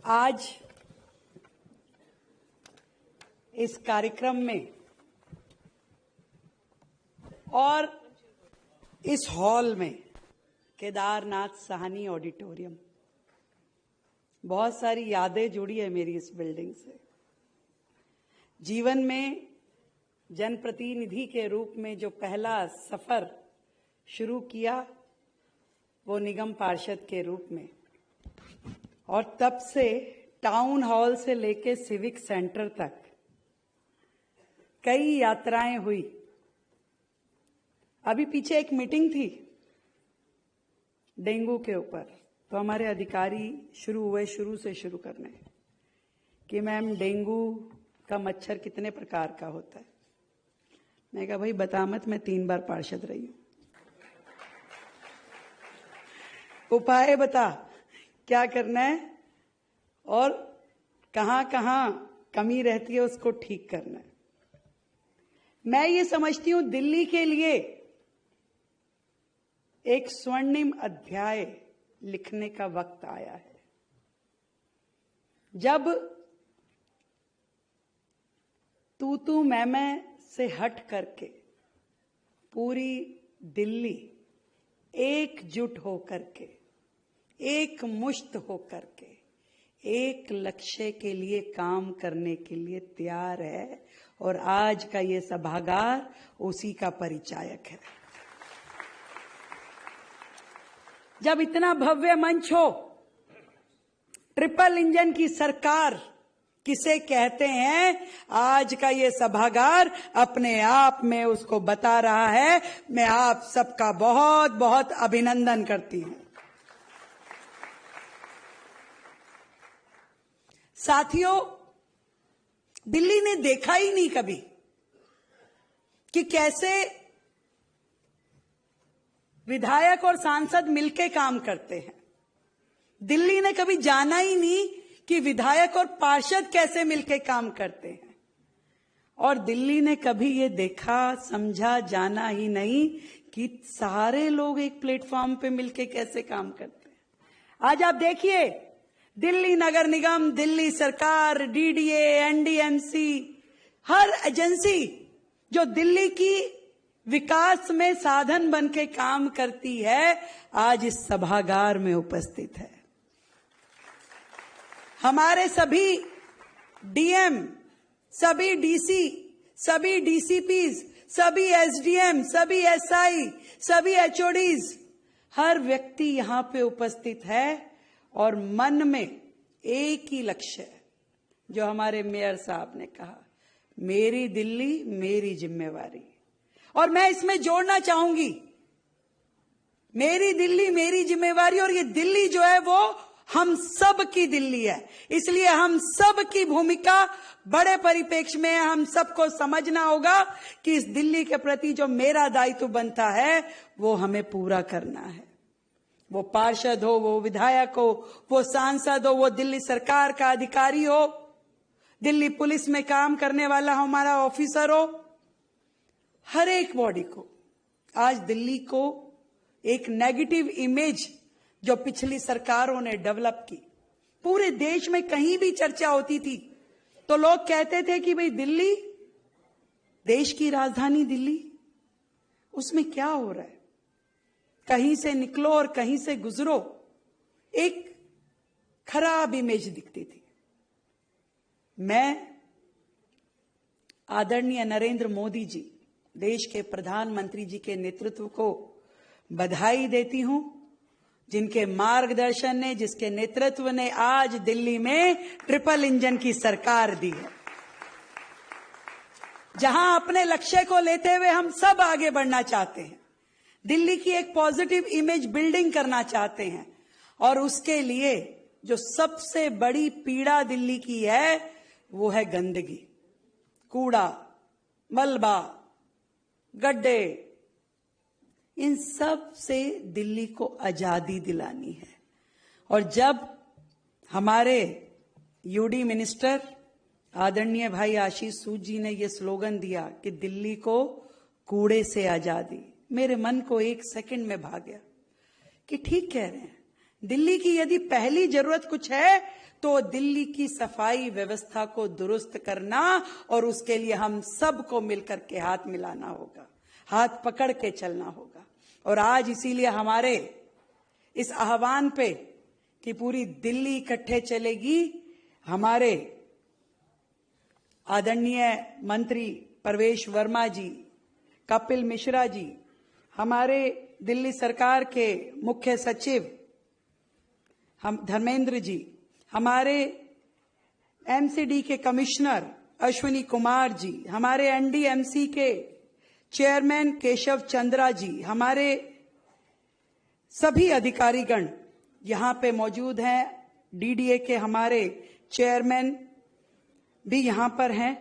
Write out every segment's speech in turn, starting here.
आज इस कार्यक्रम में और इस हॉल में केदारनाथ साहनी ऑडिटोरियम, बहुत सारी यादें जुड़ी है मेरी इस बिल्डिंग से। जीवन में जनप्रतिनिधि के रूप में जो पहला सफर शुरू किया वो निगम पार्षद के रूप में, और तब से टाउन हॉल से लेके सिविक सेंटर तक कई यात्राएं हुई। अभी पीछे एक मीटिंग थी डेंगू के ऊपर, तो हमारे अधिकारी शुरू से करने कि मैम डेंगू का मच्छर कितने प्रकार का होता है। मैं कहा भाई बता मत, मैं 3 बार पार्षद रही हूं, उपाय बता क्या करना है और कहां कहां कमी रहती है उसको ठीक करना है। मैं ये समझती हूं दिल्ली के लिए एक स्वर्णिम अध्याय लिखने का वक्त आया है, जब तू मैं से हट करके पूरी दिल्ली एकजुट होकर के, एक मुश्त होकर के एक लक्ष्य के लिए काम करने के लिए तैयार है, और आज का ये सभागार उसी का परिचायक है। जब इतना भव्य मंच हो, ट्रिपल इंजन की सरकार किसे कहते हैं, आज का ये सभागार अपने आप में उसको बता रहा है। मैं आप सबका बहुत बहुत अभिनंदन करती हूं। साथियों, दिल्ली ने देखा ही नहीं कभी कि कैसे विधायक और सांसद मिलकर काम करते हैं। दिल्ली ने कभी जाना ही नहीं कि विधायक और पार्षद कैसे मिलकर काम करते हैं, और दिल्ली ने कभी ये देखा समझा जाना ही नहीं कि सारे लोग एक प्लेटफॉर्म पे मिलकर कैसे काम करते हैं। आज आप देखिए, दिल्ली नगर निगम, दिल्ली सरकार, डीडीए, एनडीएमसी, हर एजेंसी जो दिल्ली की विकास में साधन बन के काम करती है, आज इस सभागार में उपस्थित है। हमारे सभी डीएम, सभी डीसी, सभी डीसीपीज, सभी एसडीएम, सभी एसआई, सभी एचओडीज, हर व्यक्ति यहां पे उपस्थित है, और मन में एक ही लक्ष्य है जो हमारे मेयर साहब ने कहा, मेरी दिल्ली मेरी जिम्मेवारी। और मैं इसमें जोड़ना चाहूंगी, मेरी दिल्ली मेरी जिम्मेवारी, और ये दिल्ली जो है वो हम सब की दिल्ली है। इसलिए हम सब की भूमिका बड़े परिप्रेक्ष्य में हम सबको समझना होगा कि इस दिल्ली के प्रति जो मेरा दायित्व बनता है वो हमें पूरा करना है। वो पार्षद हो, वो विधायक हो, वो सांसद हो, वो दिल्ली सरकार का अधिकारी हो, दिल्ली पुलिस में काम करने वाला हमारा ऑफिसर हो, हर एक बॉडी को आज दिल्ली को एक नेगेटिव इमेज जो पिछली सरकारों ने डेवलप की, पूरे देश में कहीं भी चर्चा होती थी तो लोग कहते थे कि भाई दिल्ली, देश की राजधानी दिल्ली, उसमें क्या हो रहा है, कहीं से निकलो और कहीं से गुजरो, एक खराब इमेज दिखती थी। मैं आदरणीय नरेंद्र मोदी जी, देश के प्रधानमंत्री जी के नेतृत्व को बधाई देती हूं, जिनके मार्गदर्शन ने, जिसके नेतृत्व ने आज दिल्ली में ट्रिपल इंजन की सरकार दी है, जहां अपने लक्ष्य को लेते हुए हम सब आगे बढ़ना चाहते हैं, दिल्ली की एक पॉजिटिव इमेज बिल्डिंग करना चाहते हैं। और उसके लिए जो सबसे बड़ी पीड़ा दिल्ली की है वो है गंदगी, कूड़ा, मलबा, गड्ढे, इन सब से दिल्ली को आजादी दिलानी है। और जब हमारे यूडी मिनिस्टर आदरणीय भाई आशीष सूद जी ने यह स्लोगन दिया कि दिल्ली को कूड़े से आजादी, मेरे मन को एक सेकंड में भा गया कि ठीक कह रहे हैं। दिल्ली की यदि पहली जरूरत कुछ है तो दिल्ली की सफाई व्यवस्था को दुरुस्त करना, और उसके लिए हम सबको मिलकर के हाथ मिलाना होगा, हाथ पकड़ के चलना होगा। और आज इसीलिए हमारे इस आह्वान पे कि पूरी दिल्ली इकट्ठे चलेगी, हमारे आदरणीय मंत्री परवेश वर्मा जी, कपिल मिश्रा जी, हमारे दिल्ली सरकार के मुख्य सचिव हम धर्मेंद्र जी, हमारे एमसीडी के कमिश्नर अश्विनी कुमार जी, हमारे एनडीएमसी के चेयरमैन केशव चंद्रा जी, हमारे सभी अधिकारीगण यहां पे मौजूद हैं। डीडीए के हमारे चेयरमैन भी यहां पर हैं।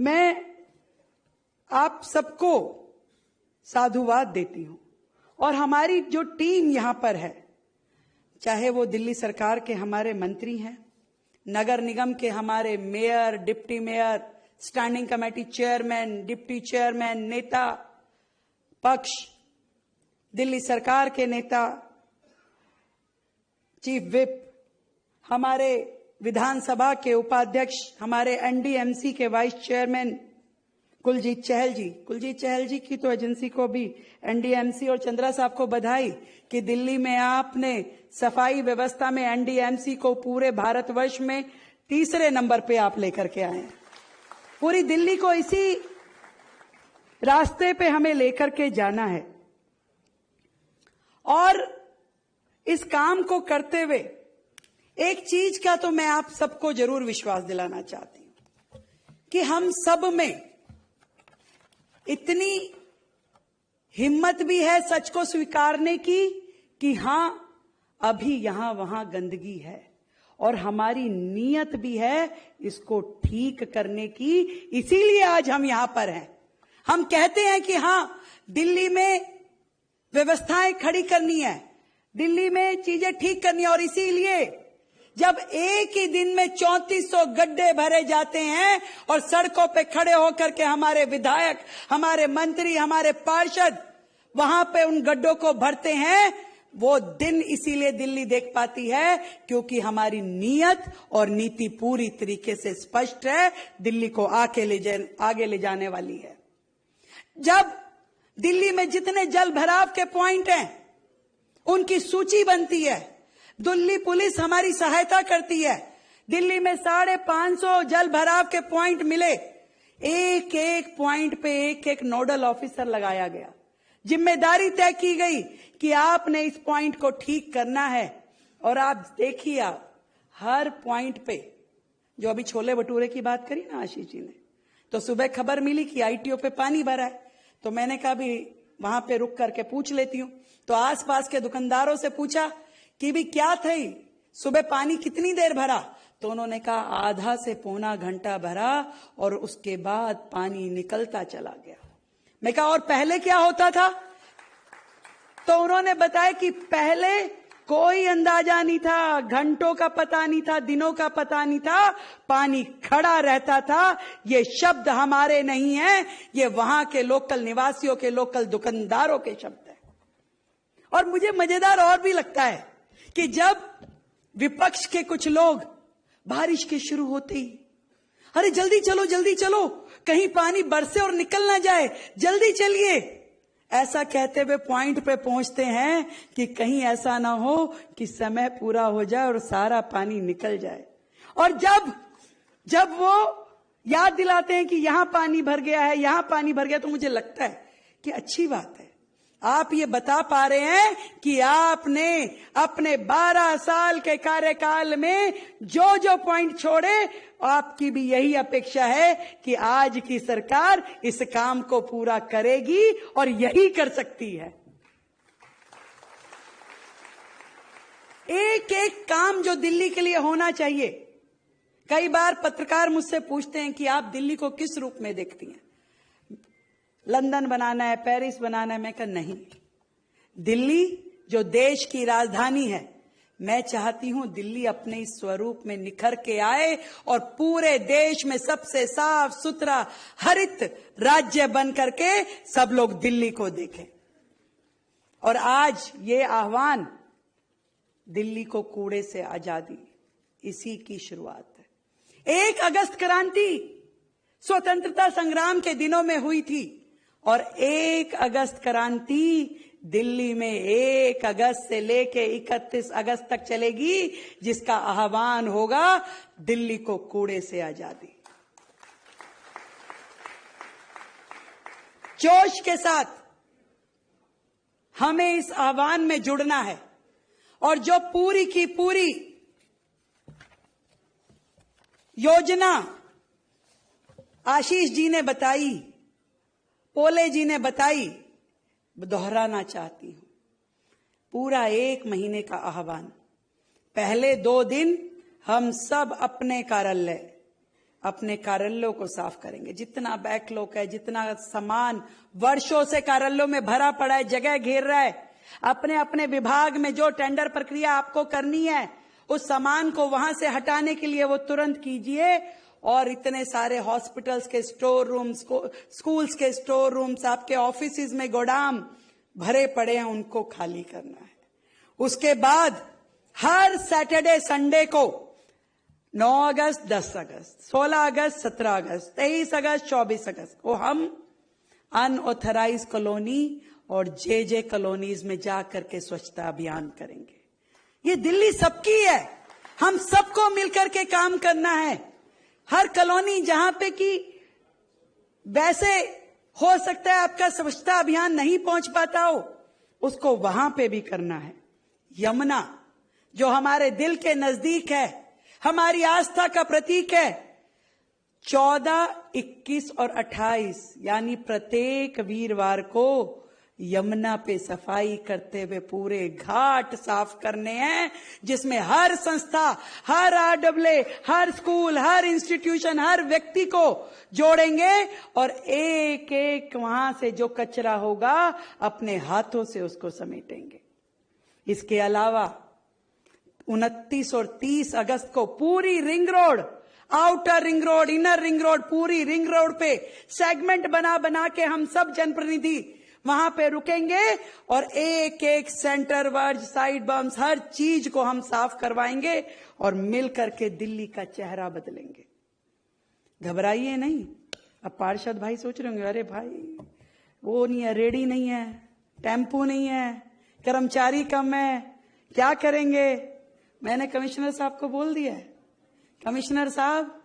मैं आप सबको साधुवाद देती हूं, और हमारी जो टीम यहां पर है, चाहे वो दिल्ली सरकार के हमारे मंत्री हैं, नगर निगम के हमारे mayor, deputy mayor, standing committee chairman, deputy chairman, नेता पक्ष, दिल्ली सरकार के नेता, चीफ विप, हमारे विधानसभा के उपाध्यक्ष, हमारे एनडीएमसी के वाइस चेयरमैन कुलजीत चहल जी की तो एजेंसी को भी, एनडीएमसी और चंद्रा साहब को बधाई कि दिल्ली में आपने सफाई व्यवस्था में एनडीएमसी को पूरे भारतवर्ष में तीसरे नंबर पे आप लेकर के आए। पूरी दिल्ली को इसी रास्ते पे हमें लेकर के जाना है, और इस काम को करते हुए एक चीज का तो मैं आप सबको जरूर विश्वास दिलाना चाहती हूं कि हम सब में इतनी हिम्मत भी है सच को स्वीकारने की कि हां, अभी यहां वहां गंदगी है, और हमारी नीयत भी है इसको ठीक करने की। इसीलिए आज हम यहां पर हैं। हम कहते हैं कि हां, दिल्ली में व्यवस्थाएं खड़ी करनी है, दिल्ली में चीजें ठीक करनी है, और इसीलिए जब एक ही दिन में 3400 गड्ढे भरे जाते हैं और सड़कों पे खड़े होकर के हमारे विधायक, हमारे मंत्री, हमारे पार्षद वहां पे उन गड्ढों को भरते हैं, वो दिन इसीलिए दिल्ली देख पाती है क्योंकि हमारी नीयत और नीति पूरी तरीके से स्पष्ट है, दिल्ली को आगे ले जाने वाली है। जब दिल्ली में जितने जल भराव के पॉइंट हैं उनकी सूची बनती है, दिल्ली पुलिस हमारी सहायता करती है, दिल्ली में 550 जल भराव के पॉइंट मिले, एक एक पॉइंट पे एक एक नोडल ऑफिसर लगाया गया, जिम्मेदारी तय की गई कि आपने इस पॉइंट को ठीक करना है। और आप देखिए, आप हर पॉइंट पे, जो अभी छोले भटूरे की बात करी ना आशीष जी ने, तो सुबह खबर मिली कि आईटीओ पे पानी भरा है, तो मैंने कहा भी वहां पे रुक करके पूछ लेती हूं। तो आसपास के दुकानदारों से पूछा कि भी क्या थी, सुबह पानी कितनी देर भरा, तो उन्होंने कहा आधा से पौना घंटा भरा और उसके बाद पानी निकलता चला गया। मैं कहा और पहले क्या होता था, तो उन्होंने बताया कि पहले कोई अंदाजा नहीं था, घंटों का पता नहीं था, दिनों का पता नहीं था, पानी खड़ा रहता था। ये शब्द हमारे नहीं हैं, ये वहां के लोकल निवासियों के, लोकल दुकानदारों के शब्द हैं। और मुझे मजेदार और भी लगता है कि जब विपक्ष के कुछ लोग बारिश के शुरू होते ही, अरे जल्दी चलो, कहीं पानी बरसे और निकल ना जाए, जल्दी चलिए, ऐसा कहते हुए पॉइंट पे पहुंचते हैं कि कहीं ऐसा ना हो कि समय पूरा हो जाए और सारा पानी निकल जाए। और जब वो याद दिलाते हैं कि यहां पानी भर गया है, यहां पानी भर गया, तो मुझे लगता है कि अच्छी बात है, आप ये बता पा रहे हैं कि आपने अपने 12 साल के कार्यकाल में जो जो पॉइंट छोड़े, आपकी भी यही अपेक्षा है कि आज की सरकार इस काम को पूरा करेगी और यही कर सकती है। एक एक काम जो दिल्ली के लिए होना चाहिए। कई बार पत्रकार मुझसे पूछते हैं कि आप दिल्ली को किस रूप में देखती हैं, लंदन बनाना है, पेरिस बनाना है। मैं कहा नहीं, दिल्ली जो देश की राजधानी है, मैं चाहती हूं दिल्ली अपने इस स्वरूप में निखर के आए और पूरे देश में सबसे साफ सुथरा हरित राज्य बन करके सब लोग दिल्ली को देखें। और आज ये आह्वान, दिल्ली को कूड़े से आजादी, इसी की शुरुआत है। 1 अगस्त क्रांति स्वतंत्रता संग्राम के दिनों में हुई थी और 1 अगस्त क्रांति दिल्ली में 1 अगस्त से लेके 31 अगस्त तक चलेगी, जिसका आह्वान होगा दिल्ली को कूड़े से आजादी। जोश के साथ हमें इस आह्वान में जुड़ना है और जो पूरी की पूरी योजना आशीष जी ने बताई, पोले जी ने बताई, दोहराना चाहती हूं। पूरा 1 महीने का आह्वान। पहले 2 दिन हम सब अपने कार्यालयों को साफ करेंगे। जितना बैकलॉग है, जितना सामान वर्षों से कार्यालयों में भरा पड़ा है, जगह घेर रहा है, अपने अपने विभाग में जो टेंडर प्रक्रिया आपको करनी है, उस सामान को वहां से हटाने के लिए वो तुरंत कीजिए। और इतने सारे हॉस्पिटल्स के स्टोर रूम्स, स्कूल्स के स्टोर रूम्स, आपके ऑफिसेज में गोदाम भरे पड़े हैं, उनको खाली करना है। उसके बाद हर सैटरडे संडे को 9 अगस्त, 10 अगस्त, 16 अगस्त, 17 अगस्त, 23 अगस्त, 24 अगस्त को हम अनऑथराइज कॉलोनी और जे कॉलोनीज में जाकर के स्वच्छता अभियान करेंगे। ये दिल्ली सबकी है, हम सबको मिलकर के काम करना है। हर कॉलोनी जहां पे कि वैसे हो सकता है आपका स्वच्छता अभियान नहीं पहुंच पाता हो, उसको वहां पे भी करना है। यमुना जो हमारे दिल के नजदीक है, हमारी आस्था का प्रतीक है, 14, 21 और 28 यानी प्रत्येक वीरवार को यमुना पे सफाई करते हुए पूरे घाट साफ करने हैं, जिसमें हर संस्था, हर RAA, हर स्कूल, हर इंस्टीट्यूशन, हर व्यक्ति को जोड़ेंगे और एक एक वहां से जो कचरा होगा अपने हाथों से उसको समेटेंगे। इसके अलावा 29 और 30 अगस्त को पूरी ring road, outer ring road, inner ring road, पूरी रिंग रोड पे सेगमेंट बना बना के हम सब जनप्रतिनिधि वहां पे रुकेंगे और एक एक सेंटर वर्ज, साइड बम्स, हर चीज को हम साफ करवाएंगे और मिल करके दिल्ली का चेहरा बदलेंगे। घबराइए नहीं। अब पार्षद भाई सोच रहे होंगे, अरे भाई वो नहीं है, रेडी नहीं है, टेम्पो नहीं है, कर्मचारी कम है, क्या करेंगे? मैंने कमिश्नर साहब को बोल दिया है, कमिश्नर साहब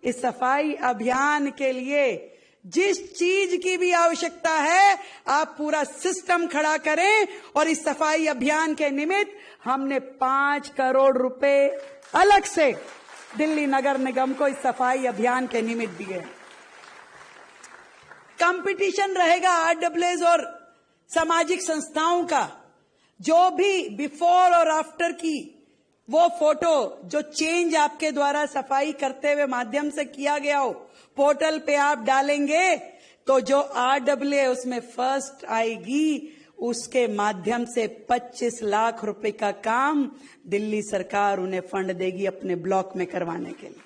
इस सफाई अभियान के लिए जिस चीज की भी आवश्यकता है आप पूरा सिस्टम खड़ा करें। और इस सफाई अभियान के निमित्त हमने 5 करोड़ रुपए अलग से दिल्ली नगर निगम को इस सफाई अभियान के निमित्त दिए। कंपटीशन रहेगा RAAs और सामाजिक संस्थाओं का, जो भी बिफोर और आफ्टर की वो फोटो, जो चेंज आपके द्वारा सफाई करते हुए माध्यम से किया गया हो, पोर्टल पे आप डालेंगे तो जो RAA उसमें फर्स्ट आएगी, उसके माध्यम से 25 लाख रुपए का काम दिल्ली सरकार उन्हें फंड देगी अपने ब्लॉक में करवाने के लिए।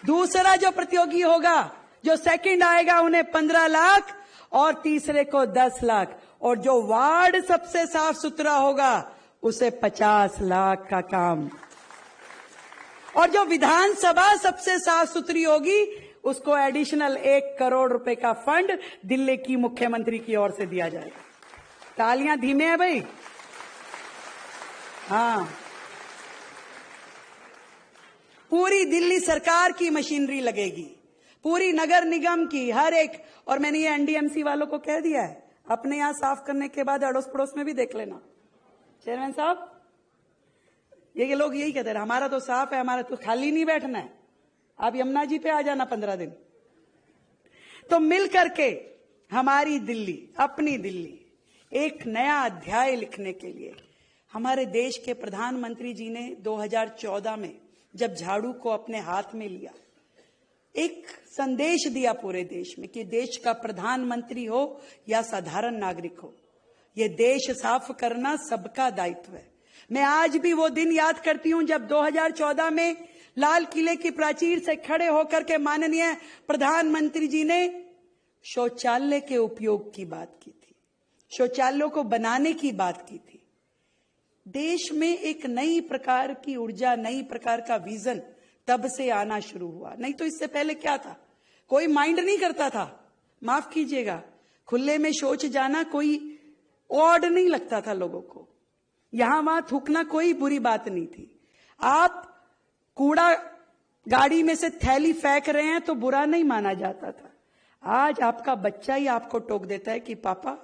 दूसरा जो प्रतियोगी होगा, जो सेकंड आएगा, उन्हें 15 लाख और तीसरे को 10 लाख, और जो वार्ड सबसे साफ सुथरा होगा उसे 50 लाख का काम, और जो विधानसभा सबसे साफ सुथरी होगी उसको एडिशनल 1 करोड़ रुपए का फंड दिल्ली की मुख्यमंत्री की ओर से दिया जाएगा। तालियां धीमे हैं भाई। हाँ, पूरी दिल्ली सरकार की मशीनरी लगेगी, पूरी नगर निगम की, हर एक। और मैंने ये NDMC वालों को कह दिया है, अपने यहां साफ करने के बाद अड़ोस पड़ोस में भी देख लेना। चेयरमैन साहब, ये लोग यही कहते हैं, हमारा तो साफ है, हमारा तो खाली नहीं बैठना है, आप यमुना जी पे आ जाना 15 दिन। तो मिल करके हमारी दिल्ली, अपनी दिल्ली, एक नया अध्याय लिखने के लिए हमारे देश के प्रधानमंत्री जी ने 2014 में जब झाड़ू को अपने हाथ में लिया, एक संदेश दिया पूरे देश में कि देश का प्रधानमंत्री हो या साधारण नागरिक हो, ये देश साफ करना सबका दायित्व है। मैं आज भी वो दिन याद करती हूं जब 2014 में लाल किले की प्राचीर से खड़े होकर के माननीय प्रधानमंत्री जी ने शौचालय के उपयोग की बात की थी, शौचालयों को बनाने की बात की थी। देश में एक नई प्रकार की ऊर्जा, नई प्रकार का विजन तब से आना शुरू हुआ। नहीं तो इससे पहले क्या था, कोई माइंड नहीं करता था। माफ कीजिएगा, खुले में शौच जाना कोई ऑड नहीं लगता था लोगों को। यहां वहां थूकना कोई बुरी बात नहीं थी। आप कूड़ा गाड़ी में से थैली फेंक रहे हैं तो बुरा नहीं माना जाता था। आज आपका बच्चा ही आपको टोक देता है कि पापा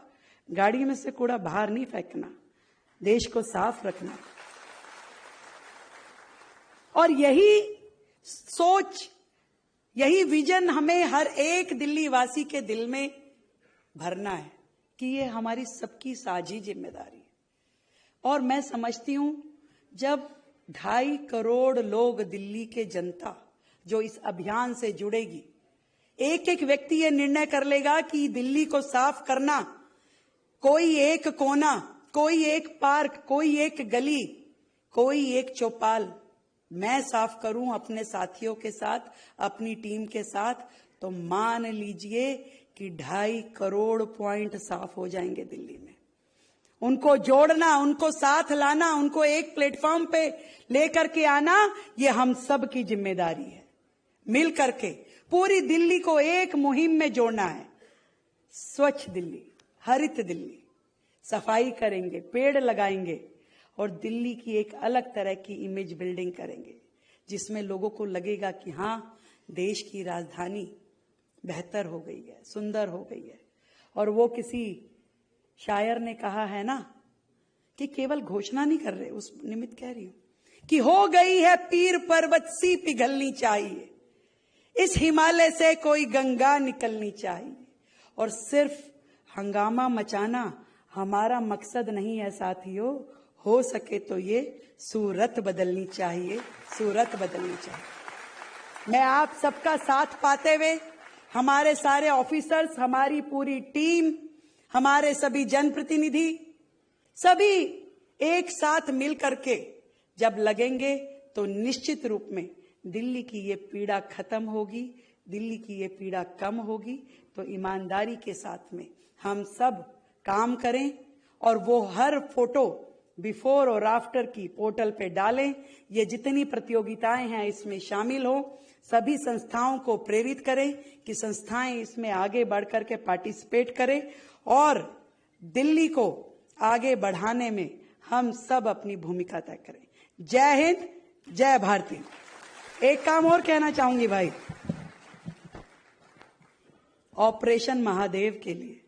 गाड़ी में से कूड़ा बाहर नहीं फेंकना, देश को साफ रखना। और यही सोच, यही विजन हमें हर एक दिल्ली वासी के दिल में भरना है कि ये हमारी सबकी साझी जिम्मेदारी है। और मैं समझती हूं जब 2.5 करोड़ लोग, दिल्ली के जनता जो इस अभियान से जुड़ेगी, एक एक व्यक्ति ये निर्णय कर लेगा कि दिल्ली को साफ करना, कोई एक कोना, कोई एक पार्क, कोई एक गली, कोई एक चौपाल मैं साफ करूं अपने साथियों के साथ, अपनी टीम के साथ, तो मान लीजिए कि 2.5 करोड़ पॉइंट साफ हो जाएंगे दिल्ली में। उनको जोड़ना, उनको साथ लाना, उनको एक प्लेटफॉर्म पे लेकर के आना, ये हम सब की जिम्मेदारी है। मिल करके पूरी दिल्ली को एक मुहिम में जोड़ना है। स्वच्छ दिल्ली, हरित दिल्ली, सफाई करेंगे, पेड़ लगाएंगे और दिल्ली की एक अलग तरह की इमेज बिल्डिंग करेंगे, जिसमें लोगों को लगेगा कि हां, देश की राजधानी बेहतर हो गई है, सुंदर हो गई है। और वो किसी शायर ने कहा है ना कि केवल घोषणा नहीं कर रहे, उस निमित्त कह रही हूं कि हो गई है पीर पर्वत सी पिघलनी चाहिए, इस हिमालय से कोई गंगा निकलनी चाहिए। और सिर्फ हंगामा मचाना हमारा मकसद नहीं है साथियों, हो सके तो ये सूरत बदलनी चाहिए, सूरत बदलनी चाहिए। मैं आप सबका साथ पाते हुए, हमारे सारे ऑफिसर्स, हमारी पूरी टीम, हमारे सभी जनप्रतिनिधि, सभी एक साथ मिल करके जब लगेंगे तो निश्चित रूप में दिल्ली की ये पीड़ा खत्म होगी, दिल्ली की ये पीड़ा कम होगी। तो ईमानदारी के साथ में हम सब काम करें और वो हर फोटो बिफोर और आफ्टर की पोर्टल पे डालें। ये जितनी प्रतियोगिताएं हैं इसमें शामिल हो, सभी संस्थाओं को प्रेरित करें कि संस्थाएं इसमें आगे बढ़कर के पार्टिसिपेट करें और दिल्ली को आगे बढ़ाने में हम सब अपनी भूमिका तय करें। जय हिंद, जय भारती। एक काम और कहना चाहूंगी भाई, ऑपरेशन महादेव के लिए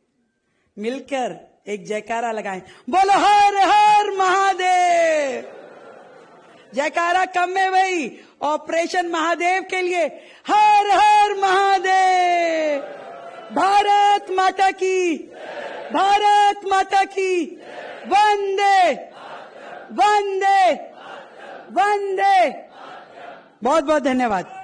मिलकर एक जयकारा लगाएं, बोलो हर हर महादेव। जयकारा कम है भाई, ऑपरेशन महादेव के लिए हर हर महादेव। भारत माता की, भारत माता की, वंदे वंदे वंदे। बहुत बहुत धन्यवाद।